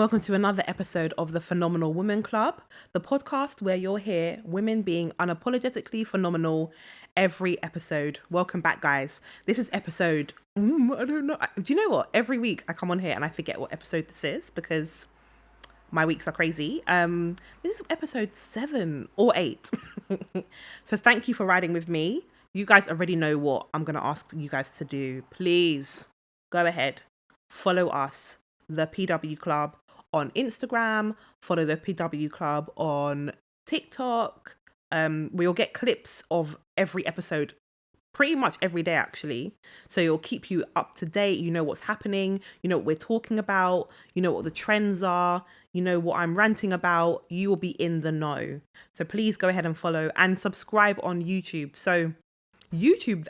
welcome to another episode of the Phenomenal Woman Club, the podcast where you'll hear women being unapologetically phenomenal every episode. Welcome back, guys. This is episode, I don't know. Do you know what? Every week I come on here and I forget what episode this is because my weeks are crazy. This is episode 7 or 8. So thank you for riding with me. You guys already know what I'm going to ask you guys to do. Please go ahead, follow us, the PW Club, on Instagram, follow the PW Club on TikTok. We'll get clips of every episode pretty much every day, actually. So it'll keep you up to date. You know what's happening. You know what we're talking about. You know what the trends are. You know what I'm ranting about. You will be in the know. So please go ahead and follow and subscribe on YouTube. So YouTube,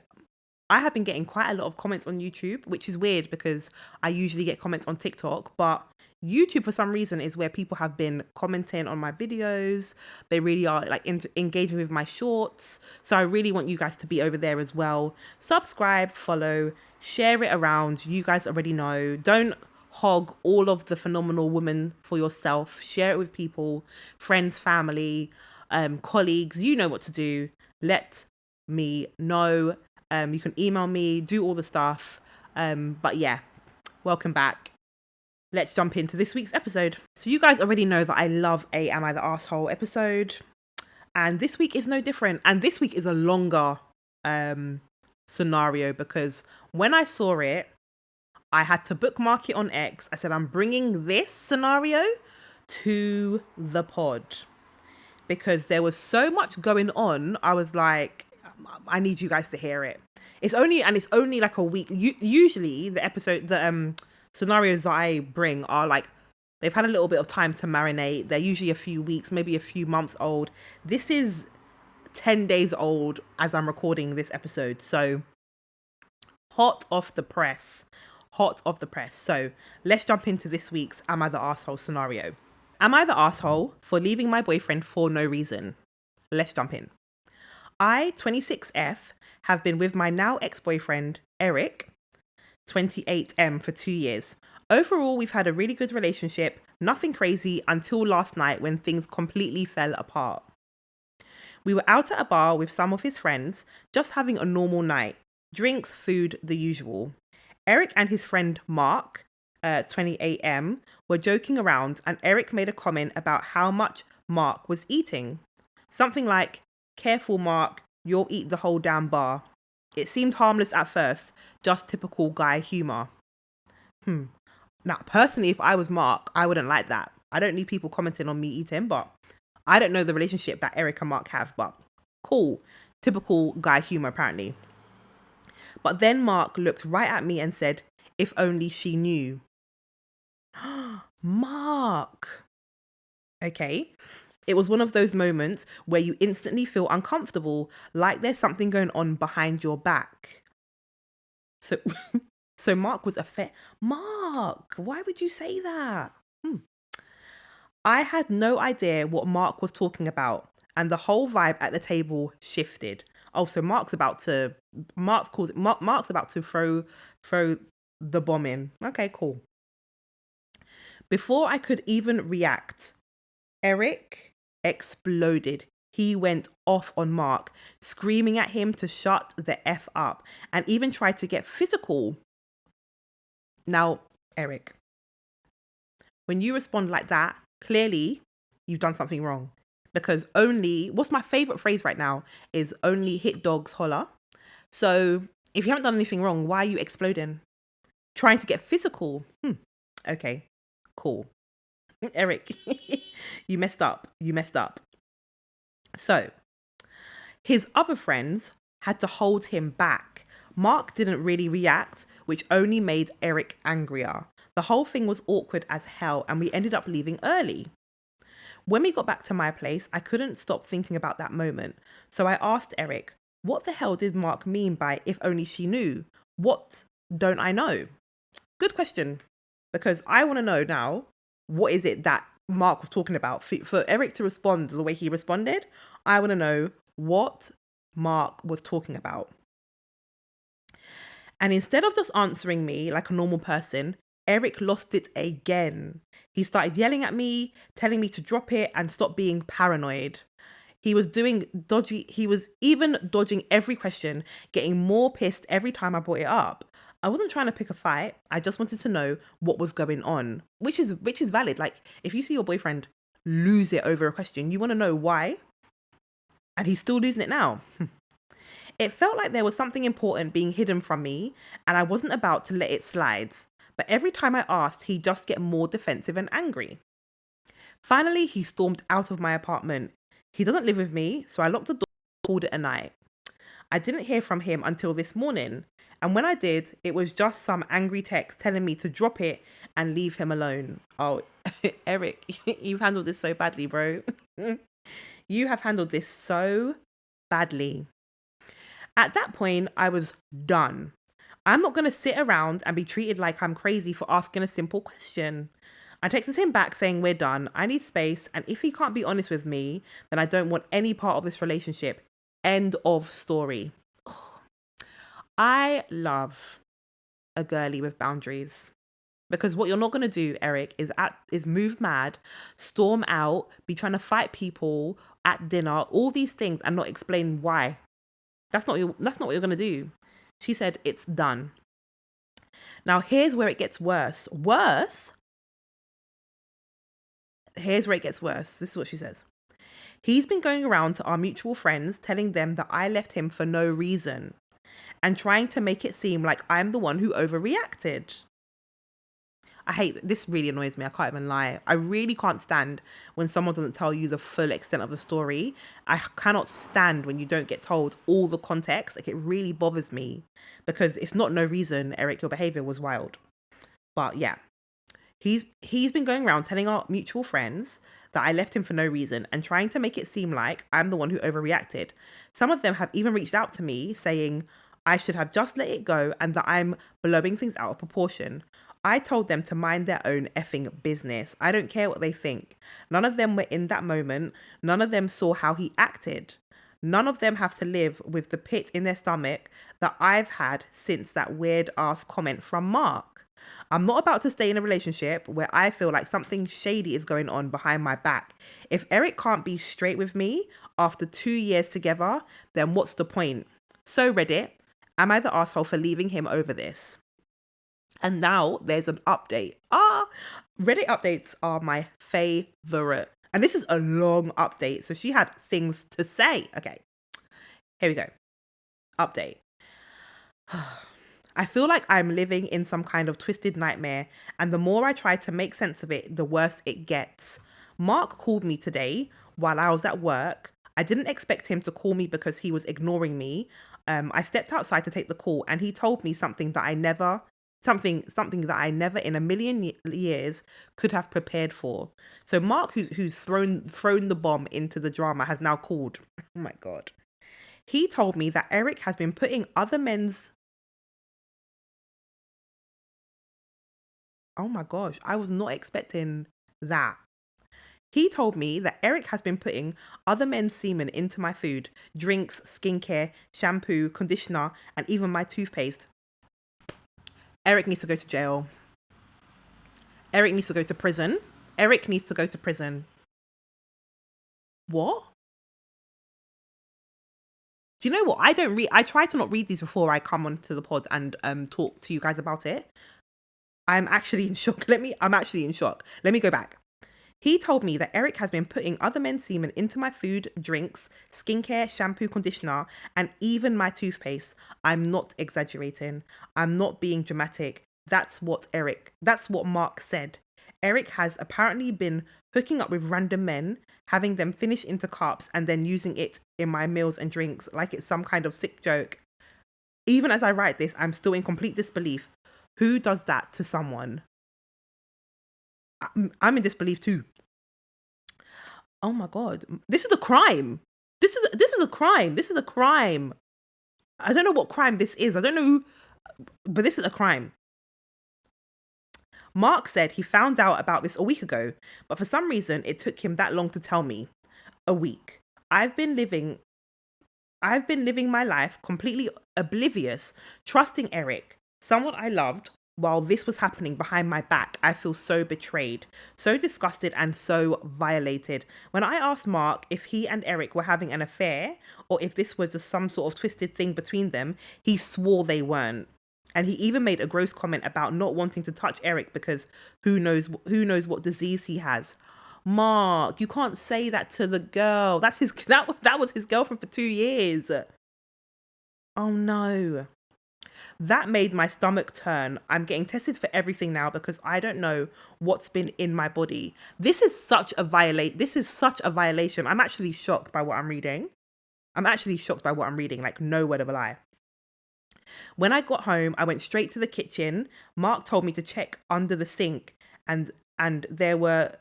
I have been getting quite a lot of comments on YouTube, which is weird because I usually get comments on TikTok, but YouTube for some reason is where people have been commenting on my videos. They really are like engaging with my shorts. So I really want you guys to be over there as well. Subscribe, follow, share it around. You guys already know. Don't hog all of the Phenomenal Woman for yourself. Share it with people, friends, family, colleagues. You know what to do. Let me know. You can email me, do all the stuff. But yeah, welcome back. Let's jump into this week's episode. So you guys already know that I love a Am I the Arsehole episode. And this week is no different. And this week is a longer scenario because when I saw it, I had to bookmark it on X. I said, I'm bringing this scenario to the pod because there was so much going on. I was like, I need you guys to hear it. It's only like a week. Usually the scenarios that I bring are like, they've had a little bit of time to marinate. They're usually a few weeks, maybe a few months old. This is 10 days old as I'm recording this episode. So hot off the press. So let's jump into this week's Am I the Arsehole scenario. Am I the arsehole for leaving my boyfriend for no reason? Let's jump in. I, 26F, have been with my now ex-boyfriend, Eric, 28M, for 2 years. Overall, we've had a really good relationship, nothing crazy until last night when things completely fell apart. We were out at a bar with some of his friends, just having a normal night. Drinks, food, the usual. Eric and his friend Mark, 28M, were joking around and Eric made a comment about how much Mark was eating. Something like, "Careful, Mark, you'll eat the whole damn bar." It seemed harmless at first, just typical guy humor. Now, personally, if I was Mark, I wouldn't like that. I don't need people commenting on me eating, but I don't know the relationship that Eric and Mark have, but cool. Typical guy humor, apparently. But then Mark looked right at me and said, "If only she knew." Mark. Okay. It was one of those moments where you instantly feel uncomfortable, like there's something going on behind your back. So, so Mark was Mark, why would you say that? I had no idea what Mark was talking about, and the whole vibe at the table shifted. Oh, so Mark's about to throw the bomb in. Okay, cool. Before I could even react, Eric exploded. He went off on Mark, screaming at him to shut the F up and even tried to get physical. Now, Eric, when you respond like that, clearly you've done something wrong. Because what's my favorite phrase right now is only hit dogs holler. So if you haven't done anything wrong, why are you exploding? Trying to get physical. Okay, cool. Eric, you messed up. So his other friends had to hold him back. Mark didn't really react, which only made Eric angrier. The whole thing was awkward as hell, and we ended up leaving early. When we got back to my place, I couldn't stop thinking about that moment. So I asked Eric, what the hell did Mark mean by "if only she knew"? What don't I know? Good question, because I want to know now, what is it that Mark was talking about? For Eric to respond the way he responded, I want to know what Mark was talking about. And instead of just answering me like a normal person, Eric lost it again. He started yelling at me, telling me to drop it and stop being paranoid. He was even dodging every question, getting more pissed every time I brought it up. I wasn't trying to pick a fight. I just wanted to know what was going on, which is valid. Like, if you see your boyfriend lose it over a question, you want to know why, and he's still losing it now. It felt like there was something important being hidden from me, and I wasn't about to let it slide. But every time I asked, he'd just get more defensive and angry. Finally, he stormed out of my apartment. He doesn't live with me, so I locked the door and called it a night. I didn't hear from him until this morning, and when I did, it was just some angry text telling me to drop it and leave him alone. Oh, Eric, you've handled this so badly, bro. You have handled this so badly. At that point, I was done. I'm not going to sit around and be treated like I'm crazy for asking a simple question. I texted him back saying we're done. I need space. And if he can't be honest with me, then I don't want any part of this relationship. End of story. I love a girly with boundaries. Because what you're not going to do, Eric, is move mad, storm out, be trying to fight people at dinner, all these things, and not explain why. That's not what you're going to do. She said, it's done. Now, here's where it gets worse. Here's where it gets worse. This is what she says. He's been going around to our mutual friends, telling them that I left him for no reason and trying to make it seem like I'm the one who overreacted. This really annoys me. I can't even lie. I really can't stand when someone doesn't tell you the full extent of the story. I cannot stand when you don't get told all the context. Like, it really bothers me because it's not no reason, Eric, your behavior was wild. But yeah, he's been going around telling our mutual friends that I left him for no reason and trying to make it seem like I'm the one who overreacted. Some of them have even reached out to me saying I should have just let it go and that I'm blowing things out of proportion. I told them to mind their own effing business. I don't care what they think. None of them were in that moment. None of them saw how he acted. None of them have to live with the pit in their stomach that I've had since that weird ass comment from Mark. I'm not about to stay in a relationship where I feel like something shady is going on behind my back. If Eric can't be straight with me after 2 years together, then what's the point? So Reddit, am I the asshole for leaving him over this? And now there's an update. Reddit updates are my favorite. And this is a long update. So she had things to say. Okay, here we go. Update. I feel like I'm living in some kind of twisted nightmare. And the more I try to make sense of it, the worse it gets. Mark called me today while I was at work. I didn't expect him to call me because he was ignoring me. I stepped outside to take the call and he told me something that I never in a million years could have prepared for. So Mark, who's thrown the bomb into the drama, has now called. Oh my God. He told me that Eric has been putting other men's... Oh my gosh, I was not expecting that. He told me that Eric has been putting other men's semen into my food, drinks, skincare, shampoo, conditioner, and even my toothpaste. Eric needs to go to jail. Eric needs to go to prison. Eric needs to go to prison. What? Do you know what? I try to not read these before I come onto the pod and talk to you guys about it. I'm actually in shock. I'm actually in shock. Let me go back. He told me that Eric has been putting other men's semen into my food, drinks, skincare, shampoo, conditioner, and even my toothpaste. I'm not exaggerating. I'm not being dramatic. That's what Mark said. Eric has apparently been hooking up with random men, having them finish into cups, and then using it in my meals and drinks like it's some kind of sick joke. Even as I write this, I'm still in complete disbelief. Who does that to someone? I'm in disbelief too. Oh my God. This is a crime. This is a crime. This is a crime. I don't know what crime this is. I don't know, but this is a crime. Mark said he found out about this a week ago, but for some reason it took him that long to tell me. A week. I've been living my life completely oblivious, trusting Eric, someone I loved, while this was happening behind my back. I feel so betrayed, so disgusted, and so violated. When I asked Mark if he and Eric were having an affair or if this was just some sort of twisted thing between them, he swore they weren't. And he even made a gross comment about not wanting to touch Eric because who knows what disease he has. Mark, you can't say that to the girl. That was his girlfriend for 2 years. Oh no. That made my stomach turn. I'm getting tested for everything now because I don't know what's been in my body. This is such a violation. I'm actually shocked by what I'm reading. Like, no word of a lie. When I got home, I went straight to the kitchen. Mark told me to check under the sink, and and there were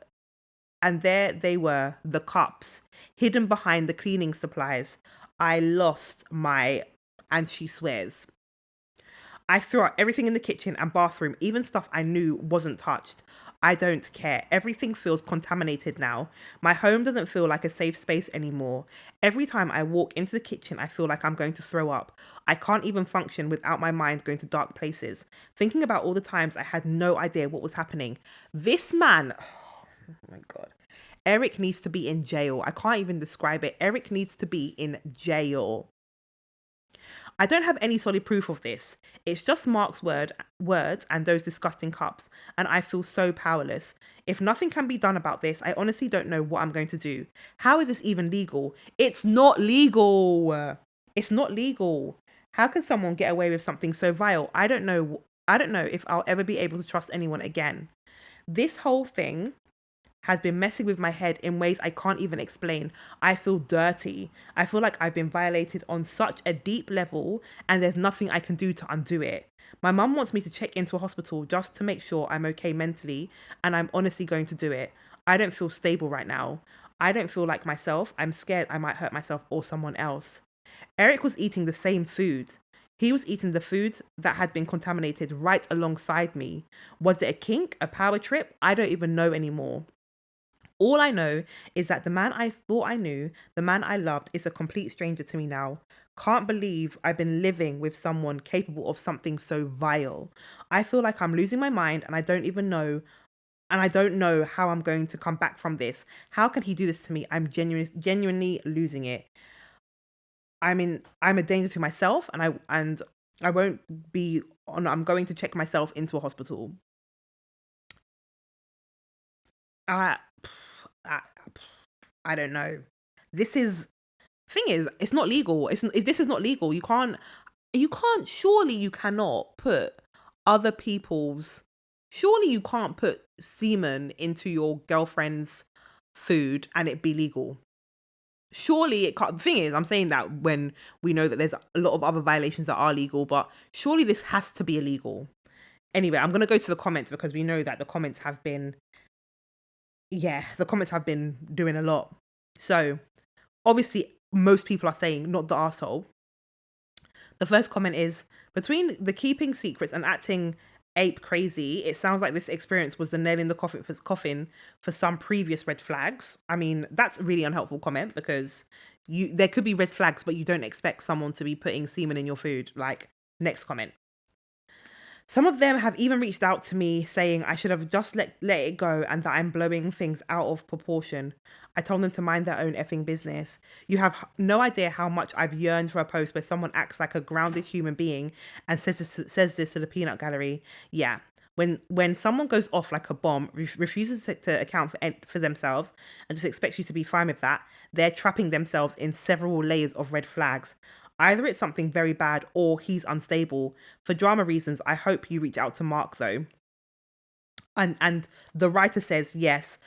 and there they were, the cups, hidden behind the cleaning supplies. I lost my, and she swears. I threw out everything in the kitchen and bathroom, even stuff I knew wasn't touched. I don't care. Everything feels contaminated now. My home doesn't feel like a safe space anymore. Every time I walk into the kitchen, I feel like I'm going to throw up. I can't even function without my mind going to dark places. Thinking about all the times I had no idea what was happening. This man, oh my God. Eric needs to be in jail. I can't even describe it. Eric needs to be in jail. I don't have any solid proof of this. It's just Mark's words and those disgusting cups, and I feel so powerless. If nothing can be done about this, I honestly don't know what I'm going to do. How is this even legal? It's not legal. It's not legal. How can someone get away with something so vile? I don't know. I don't know if I'll ever be able to trust anyone again. This whole thing has been messing with my head in ways I can't even explain. I feel dirty. I feel like I've been violated on such a deep level, and there's nothing I can do to undo it. My mum wants me to check into a hospital just to make sure I'm okay mentally, and I'm honestly going to do it. I don't feel stable right now. I don't feel like myself. I'm scared I might hurt myself or someone else. Eric was eating the same food. He was eating the food that had been contaminated right alongside me. Was it a kink, a power trip? I don't even know anymore. All I know is that the man I thought I knew, the man I loved, is a complete stranger to me now. Can't believe I've been living with someone capable of something so vile. I feel like I'm losing my mind, and I don't know how I'm going to come back from this. How can he do this to me? I'm genuinely losing it. I'm a danger to myself, and I won't be on. I'm going to check myself into a hospital. I, I, I don't know. This is thing is, it's not legal. This is not legal. Surely you cannot put other people's. Surely you can't put semen into your girlfriend's food and it be legal. Surely it can't. The thing is, I'm saying that when we know that there's a lot of other violations that are legal, but surely this has to be illegal. Anyway, I'm gonna go to the comments because we know that the comments have been doing a lot. So obviously most people are saying not the arsehole. The first comment is, between the keeping secrets and acting ape crazy, it sounds like this experience was the nail in the coffin for some previous red flags. I mean, that's a really unhelpful comment because there could be red flags, but you don't expect someone to be putting semen in your food. Like, next comment. Some of them have even reached out to me saying I should have just let it go and that I'm blowing things out of proportion. I told them to mind their own effing business. You have no idea how much I've yearned for a post where someone acts like a grounded human being and says this to the peanut gallery. Yeah. When someone goes off like a bomb, refuses to account for themselves and just expects you to be fine with that, they're trapping themselves in several layers of red flags. Either it's something very bad or he's unstable. For drama reasons, I hope you reach out to Mark though. And the writer says, yes,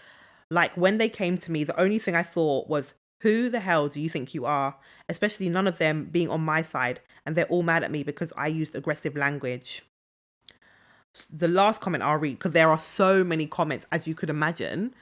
like when they came to me, the only thing I thought was, who the hell do you think you are? Especially none of them being on my side, and they're all mad at me because I used aggressive language. The last comment I'll read, because there are so many comments as you could imagine.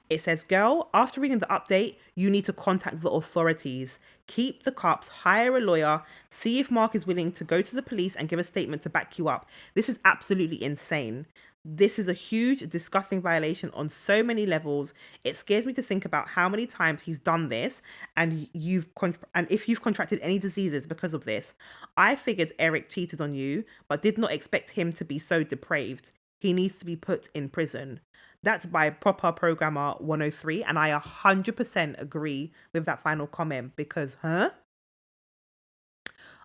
It says, girl, after reading the update, you need to contact the authorities. Keep the cups, hire a lawyer, see if Mark is willing to go to the police and give a statement to back you up. This is absolutely insane. This is a huge, disgusting violation on so many levels. It scares me to think about how many times he's done this, and and if you've contracted any diseases because of this. I figured Eric cheated on you, but did not expect him to be so depraved. He needs to be put in prison. That's by Proper Programmer 103, and I 100% agree with that final comment because, I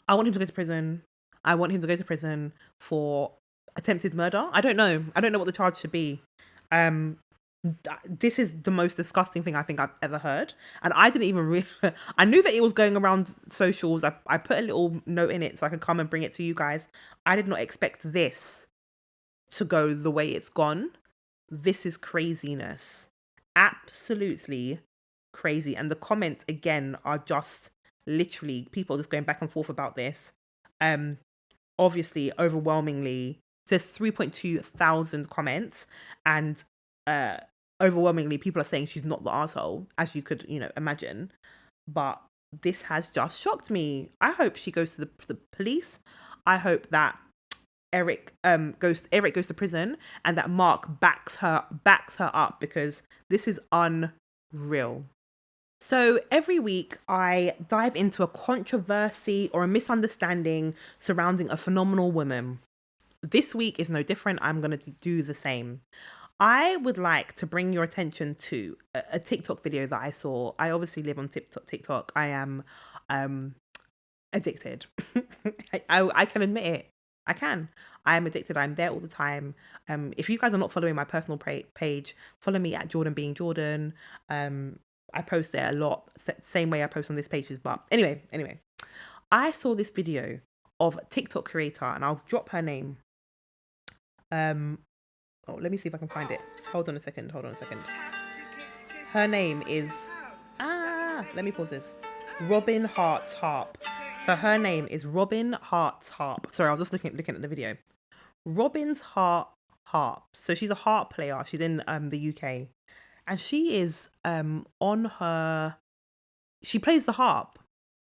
want him to go to prison. I want him to go to prison for attempted murder. I don't know. I don't know what the charge should be. Um, this is the most disgusting thing I think I've ever heard, and I didn't even really. I knew that it was going around socials. I put a little note in it so I could come and bring it to you guys. I did not expect this to go the way it's gone. This is craziness. Absolutely crazy. And the comments again are just literally people just going back and forth about this. Obviously, overwhelmingly, there's 3.2 thousand comments, and overwhelmingly people are saying she's not the arsehole, as you could, imagine. But this has just shocked me. I hope she goes to the police. I hope that Eric goes to prison, and that Mark backs her up, because this is unreal. So every week I dive into a controversy or a misunderstanding surrounding a phenomenal woman. This week is no different. I'm going to do the same. I would like to bring your attention to a TikTok video that I saw. I obviously live on TikTok. I am addicted. I can admit it. I can. I am addicted. I'm there all the time. If you guys are not following my personal page, follow me at Jordan Being Jordan. I post there a lot, same way I post on this pages. But anyway, I saw this video of a TikTok creator, and I'll drop her name. Let me see if I can find it. Hold on a second. Her name is let me pause this. Robin Hart's Harp. So her name is Robin Hart's Harp. Sorry, I was just looking at the video. Robin's Harp. So she's a harp player. She's in the UK. And she is she plays the harp.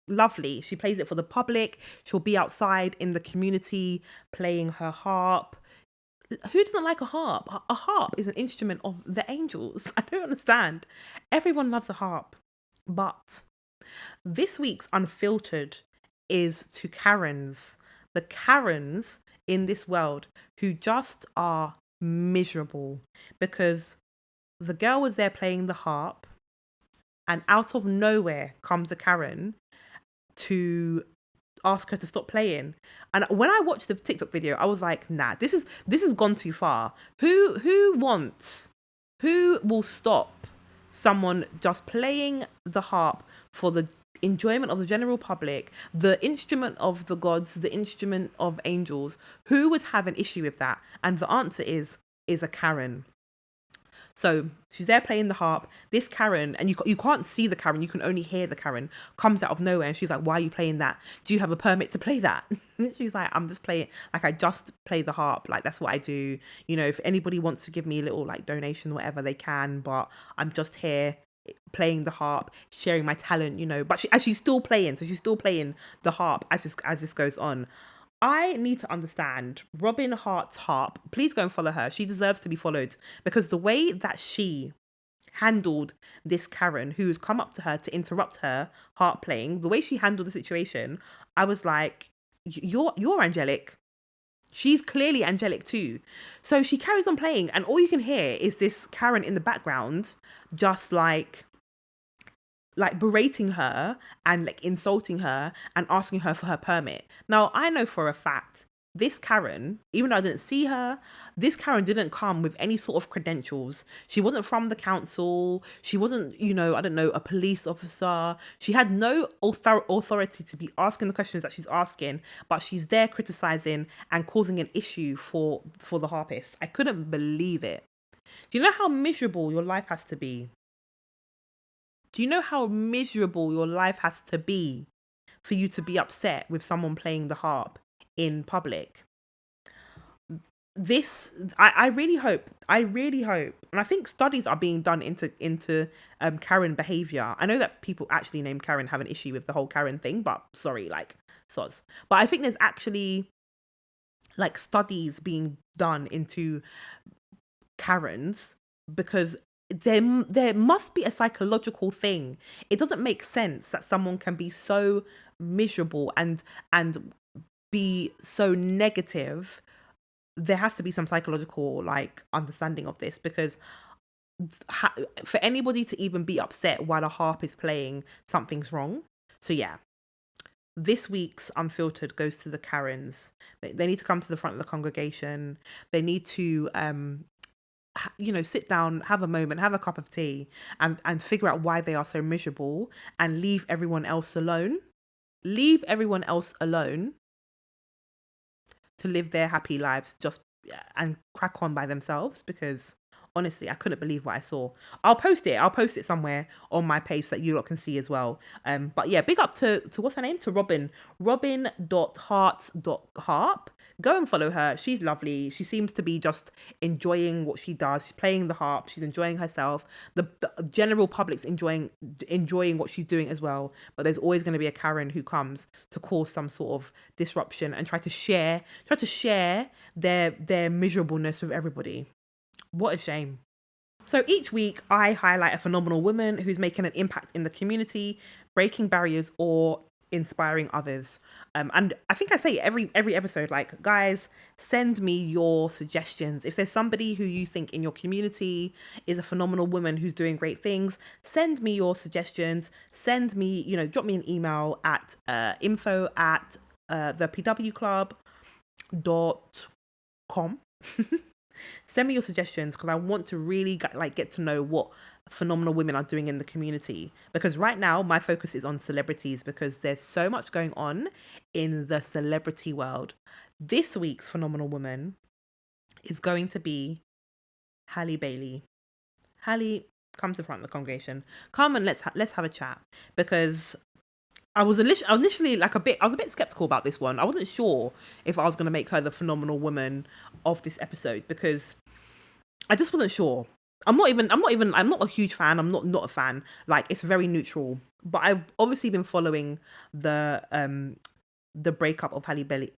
Lovely. She plays it for the public. She'll be outside in the community playing her harp. Who doesn't like a harp? A harp is an instrument of the angels. I don't understand. Everyone loves a harp. But this week's Unfiltered is to Karens. The Karens in this world who just are miserable because the girl was there playing the harp, and out of nowhere comes a Karen to ask her to stop playing. And when I watched the TikTok video, I was like, nah, this has gone too far. Who will stop someone just playing the harp for the enjoyment of the general public, the instrument of the gods, the instrument of angels? Who would have an issue with that? And the answer is a Karen. So she's there playing the harp. This Karen, and you can't see the Karen, you can only hear the Karen, comes out of nowhere, and she's like, why are you playing that? Do you have a permit to play that? She's like, I'm just playing, like, I just play the harp, like, that's what I do. If anybody wants to give me a little, like, donation or whatever, they can, but I'm just here playing the harp, sharing my talent, but she's still playing, so she's still playing the harp as this goes on. I need to understand Robin Hart's Harp. Please go and follow her. She deserves to be followed, because the way that she handled this Karen who's come up to her to interrupt her harp playing, the way she handled the situation, I was like, you're angelic. She's clearly angelic too. So she carries on playing, and all you can hear is this Karen in the background just like berating her and like insulting her and asking her for her permit. Now, I know for a fact this Karen, even though I didn't see her, this Karen didn't come with any sort of credentials. She wasn't from the council. She wasn't, I don't know, a police officer. She had no authority to be asking the questions that she's asking, but she's there criticizing and causing an issue for the harpists. I couldn't believe it. Do you know how miserable your life has to be? Do you know how miserable your life has to be for you to be upset with someone playing the harp in public? I really hope, and I think studies are being done into Karen behavior. I know that people actually named Karen have an issue with the whole Karen thing, but sorry, like, soz. But I think there's actually like studies being done into Karens, because there must be a psychological thing. It doesn't make sense that someone can be so miserable and be so negative. There has to be some psychological like understanding of this, because for anybody to even be upset while a harp is playing, something's wrong. So yeah, this week's Unfiltered goes to the Karens. They need to come to the front of the congregation. They need to sit down, have a moment, have a cup of tea, and figure out why they are so miserable, and leave everyone else alone. Leave everyone else alone to live their happy lives, just and crack on by themselves, because honestly, I couldn't believe what I saw. I'll post it. I'll post it somewhere on my page so that you lot can see as well. But yeah, big up to what's her name? To Robin. Robin.hearts.harp. Go and follow her. She's lovely. She seems to be just enjoying what she does. She's playing the harp. She's enjoying herself. The general public's enjoying what she's doing as well. But there's always going to be a Karen who comes to cause some sort of disruption and try to share their miserableness with everybody. What a shame. So each week I highlight a phenomenal woman who's making an impact in the community, breaking barriers or inspiring others. And I think I say every episode, like, guys, send me your suggestions. If there's somebody who you think in your community is a phenomenal woman who's doing great things, send me your suggestions. Send me, drop me an email at info@thepwclub.com. Send me your suggestions, because I want to really get to know what phenomenal women are doing in the community, because right now my focus is on celebrities, because there's so much going on in the celebrity world. This week's phenomenal woman is going to be Halle Bailey. Halle, come to the front of the congregation. Come and let's have a chat, because I was initially I was a bit skeptical about this one. I wasn't sure if I was going to make her the phenomenal woman of this episode, because I just wasn't sure. I'm not a huge fan. I'm not a fan. Like, it's very neutral. But I've obviously been following the breakup of Halle Bailey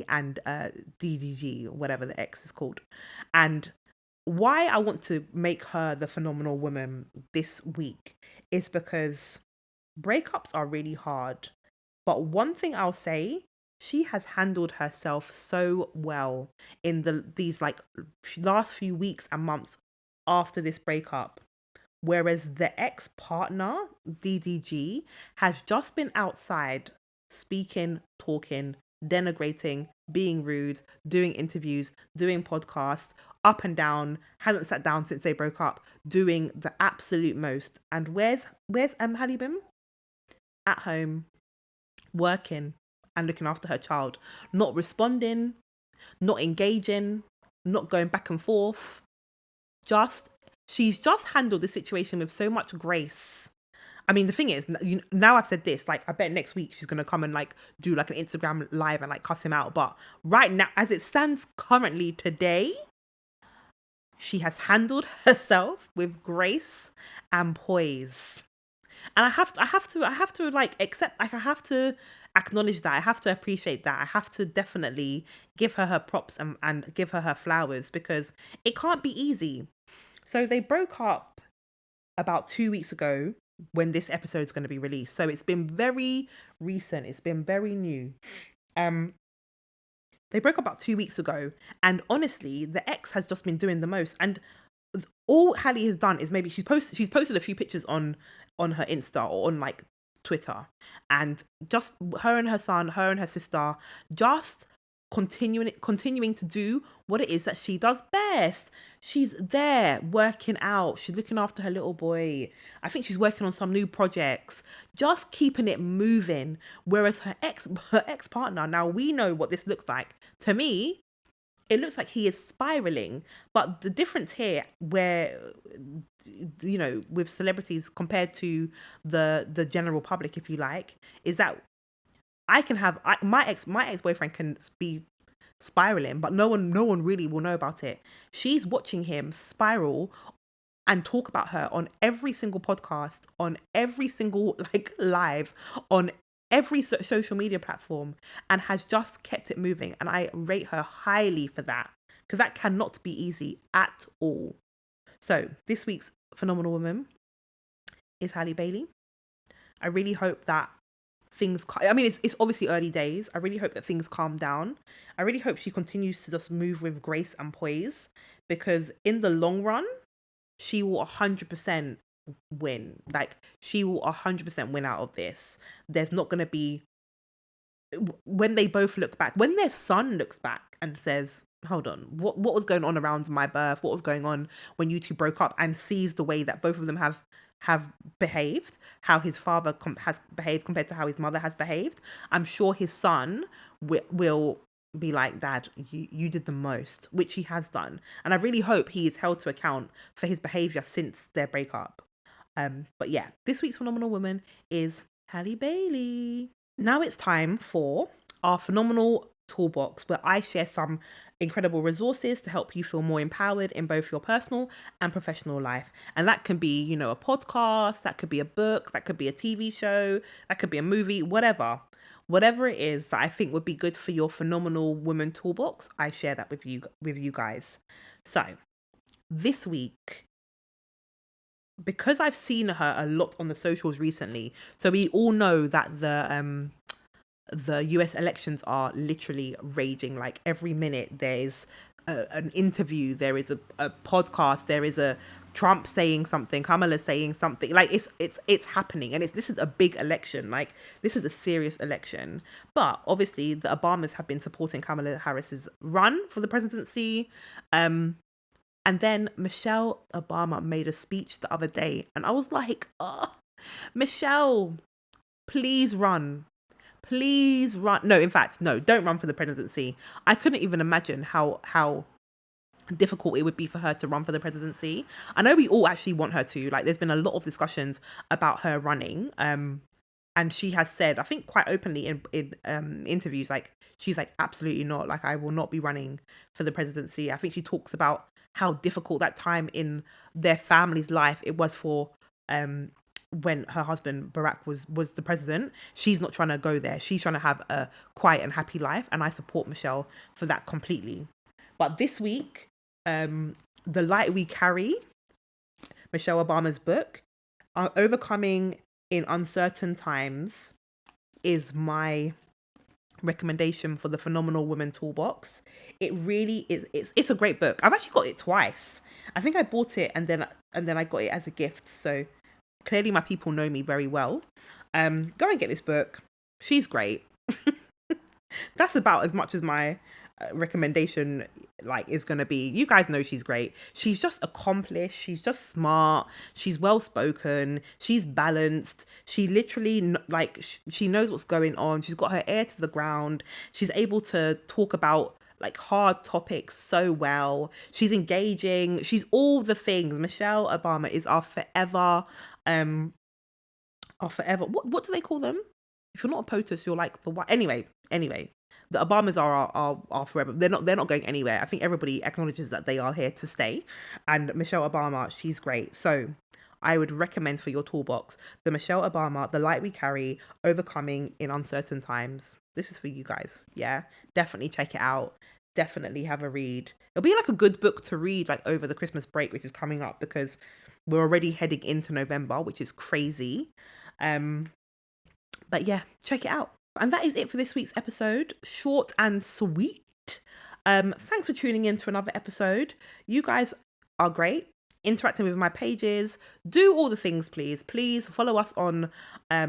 and DDG, whatever the ex is called. And why I want to make her the phenomenal woman this week is because breakups are really hard. But one thing I'll say, she has handled herself so well in these like last few weeks and months after this breakup. Whereas the ex-partner, DDG, has just been outside speaking, talking, denigrating, being rude, doing interviews, doing podcasts, up and down, hasn't sat down since they broke up, doing the absolute most. And where's Halle been? At home, working and looking after her child, not responding, not engaging, not going back and forth. She's just handled the situation with so much grace. I mean, the thing is, now I've said this, like, I bet next week she's gonna come and like do like an Instagram live and like cuss him out. But right now, as it stands currently today, she has handled herself with grace and poise. And I have to like accept, like, I have to acknowledge that. I have to appreciate that. I have to definitely give her props and give her flowers, because it can't be easy. So they broke up about 2 weeks ago when this episode is going to be released. So it's been very recent. It's been very new. They broke up about 2 weeks ago, and honestly, the ex has just been doing the most. And all Halle has done is maybe she's posted a few pictures on her Insta or on like Twitter, and just her and her son, her and her sister, just continuing to do what it is that she does best. She's there working out. She's looking after her little boy. I think she's working on some new projects, just keeping it moving. Whereas her ex partner, now we know what this looks like. To me, it looks like he is spiraling. But the difference here, where, with celebrities compared to the general public, if you like, is that I can have my ex-boyfriend can be spiraling, but no one really will know about it. She's watching him spiral and talk about her on every single podcast, on every single like live, on every social media platform and has just kept it moving. And I rate her highly for that, because that cannot be easy at all. So this week's phenomenal woman is Halle Bailey. I really hope that it's obviously early days. I really hope that things calm down. I really hope she continues to just move with grace and poise, because in the long run, she will 100% win. Like, she will 100% win out of this. There's not going to be, when they both look back, when their son looks back and says, hold on, what was going on around my birth? What was going on when you two broke up? And sees the way that both of them have behaved, how his father has behaved compared to how his mother has behaved. I'm sure his son will be like, Dad, you did the most, which he has done. And I really hope he is held to account for his behavior since their breakup. But yeah, this week's phenomenal woman is Halle Bailey. Now it's time for our phenomenal toolbox, where I share some incredible resources to help you feel more empowered in both your personal and professional life. And that can be, a podcast, that could be a book, that could be a TV show, that could be a movie, whatever it is that I think would be good for your phenomenal woman toolbox. I share that with you guys. So this week, because I've seen her a lot on the socials recently, so we all know that the US elections are literally raging. Like, every minute there's an interview, there is a podcast, there is a Trump saying something, Kamala saying something. Like, it's happening, and this is a big election. Like, this is a serious election. But obviously the Obamas have been supporting Kamala Harris's run for the presidency. And then Michelle Obama made a speech the other day, and I was like, oh, Michelle, please run. Please run. No, in fact, no, don't run for the presidency. I couldn't even imagine how difficult it would be for her to run for the presidency. I know we all actually want her to. Like, there's been a lot of discussions about her running. And she has said, I think quite openly in interviews, like, she's like, absolutely not. Like, I will not be running for the presidency. I think she talks about how difficult that time in their family's life it was for when her husband Barack was the president. She's not trying to go there. She's trying to have a quiet and happy life, and I support Michelle for that completely. But this week, The Light We Carry, Michelle Obama's book, Overcoming in Uncertain Times, is my recommendation for the Phenomenal Woman Toolbox. It really is. It's a great book. I've actually got it twice. I think I bought it and then I got it as a gift. So clearly my people know me very well. Go and get this book. She's great. That's about as much as my recommendation is gonna be. You guys know she's great. She's just accomplished. She's just smart. She's well spoken. She's balanced. She literally she knows what's going on. She's got her ear to the ground. She's able to talk about hard topics so well. She's engaging. She's all the things. Michelle Obama is our forever what do they call them? If you're not a POTUS, you're like the white. Anyway, the Obamas are our forever. They're not going anywhere. I think everybody acknowledges that they are here to stay. And Michelle Obama, she's great. So I would recommend for your toolbox the Michelle Obama, The Light We Carry, Overcoming in Uncertain Times. This is for you guys. Yeah, definitely check it out. Definitely have a read. It'll be a good book to read over the Christmas break, which is coming up, because we're already heading into November, which is crazy. But yeah, check it out. And that is it for this week's episode. Short and sweet. Thanks for tuning in to another episode. You guys are great. Interacting with my pages. Do all the things, please. Please follow us on,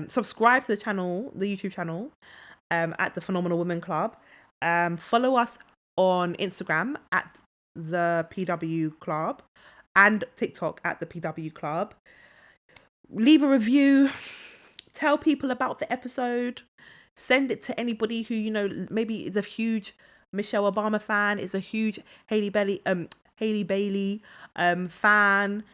subscribe to the channel, the YouTube channel, at the Phenomenal Woman Club. Follow us on Instagram at the PW Club and TikTok at the PW Club. Leave a review. Tell people about the episode. Send it to anybody who maybe is a huge Michelle Obama fan, is a huge Halle Bailey fan.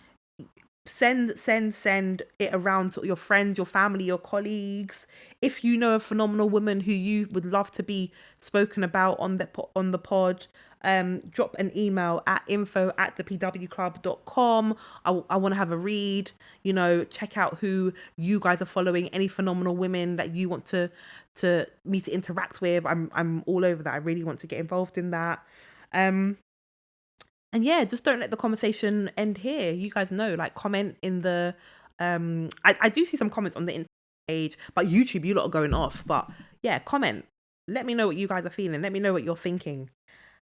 send it around to your friends, your family, your colleagues. If you know a phenomenal woman who you would love to be spoken about on the pod, drop an email at info@thepwclub.com. I want to have a read, check out who you guys are following, any phenomenal women that you want to me to interact with. I'm all over that. I really want to get involved in that. And yeah, just don't let the conversation end here. You guys know, like, comment in the I do see some comments on the Instagram page, but YouTube, you lot are going off. But yeah, comment. Let me know what you guys are feeling. Let me know what you're thinking.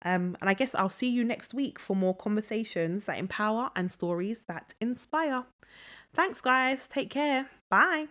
And I guess I'll see you next week for more conversations that empower and stories that inspire. Thanks, guys. Take care. Bye.